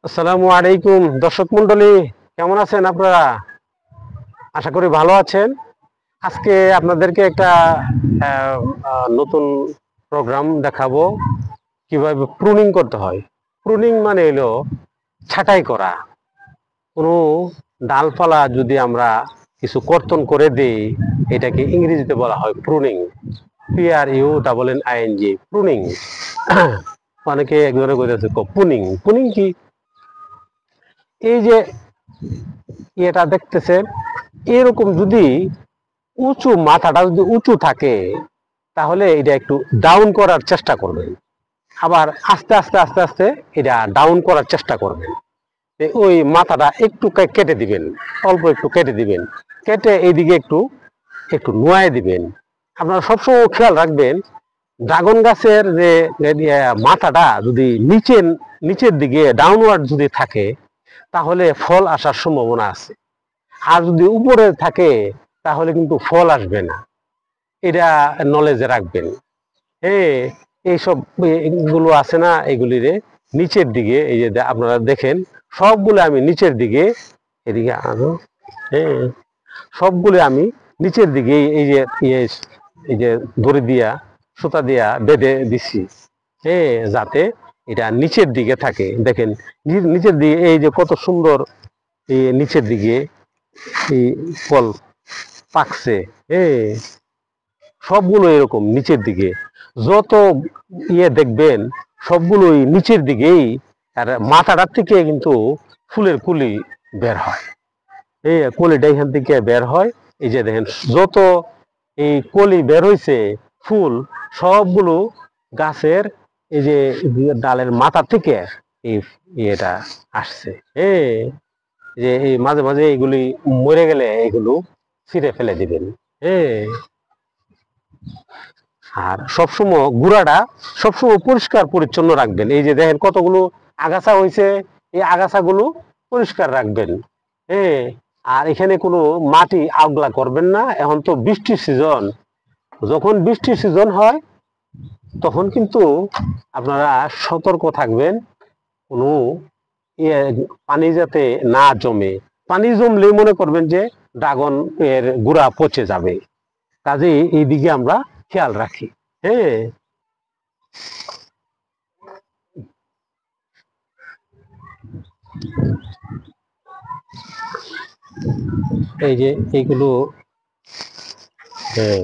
আসসালামু আলাইকুম দর্শক মন্ডলী, কেমন আছেন আপনারা? আশা করি ভালো আছেন। আজকে আপনাদেরকে একটা নতুন প্রোগ্রাম দেখাবো, কিভাবে প্রুনিং করতে হয়। প্রুনিং মানে হলো ছাঁটাই করা। কোনো ডালপালা যদি আমরা কিছু কর্তন করে দিই, এটাকে ইংরেজিতে বলা হয় প্রুনিং। PRUNNING, pruning. অনেকে একজনে কইতেছে পুনিং। পুনিং কি? এই যে এটা দেখতেছেন, এরকম যদি উঁচু মাথাটা যদি উঁচু থাকে, তাহলে এটা একটু ডাউন করার চেষ্টা করবেন। আবার আস্তে আস্তে আস্তে আস্তে এটা ডাউন করার চেষ্টা করবেন। ওই মাথাটা একটু কেটে দিবেন, অল্প একটু কেটে দিবেন, কেটে এইদিকে একটু একটু নোয়ায় দিবেন। আপনারা সবসময় খেয়াল রাখবেন, ড্রাগন গাছের যে মাথাটা যদি নিচের দিকে ডাউনওয়ার্ড যদি থাকে, তাহলে ফল আসার সম্ভাবনা আছে। আর যদি উপরে থাকে, তাহলে কিন্তু ফল আসবে না। এটা নলেজে রাখবেন। হ্যাঁ, এইসব গুলো আছে না, এগুলিরে নিচের দিকে, এই যে আপনারা দেখেন, সবগুলো আমি নিচের দিকে, এদিকে আনো। হ্যাঁ, সবগুলো আমি নিচের দিকে এই যে দড়ি দিয়া, সুতা দিয়া বেঁধে দিছি। হ্যাঁ, যাতে এটা নিচের দিকে থাকে। দেখেন নিচের দিকে এই যে কত সুন্দর, এই নিচের দিকে এই ফল পাকছে। হ্যাঁ, সবগুলো এরকম নিচের দিকে। যত দেখবেন, সবগুলোই নিচের দিকেই। আর মাথাটার থেকে কিন্তু ফুলের কুলি বের হয়। এই কলিটা এখান থেকে বের হয়। এই যে দেখেন, যত এই কলি বের হয়েছে, ফুল সবগুলো গাছের এই যে ডালের মাথা থেকে এই এটা আসছে। যে এই মাঝে মাঝে এগুলি মরে গেলে এগুলো ছিঁড়ে ফেলে দিবেন। হ্যাঁ, আর সবসময় গুড়াটা সবসময় পরিষ্কার পরিচ্ছন্ন রাখবেন। এই যে দেখেন কতগুলো আগাছা হয়েছে, এই আগাছাগুলো পরিষ্কার রাখবেন। হ্যাঁ, আর এখানে কোনো মাটি আগলা করবেন না। এখন তো বৃষ্টির সিজন, যখন বৃষ্টির সিজন হয় তখন কিন্তু আপনারা সতর্ক থাকবেন, কোনো পানি যাতে না জমে। পানি জমলেই মনে করবেন যে ড্রাগন এর গুড়া পচে যাবে। কাজেই এইদিকে আমরা খেয়াল রাখি। হ্যাঁ, এই যে এইগুলো। হ্যাঁ,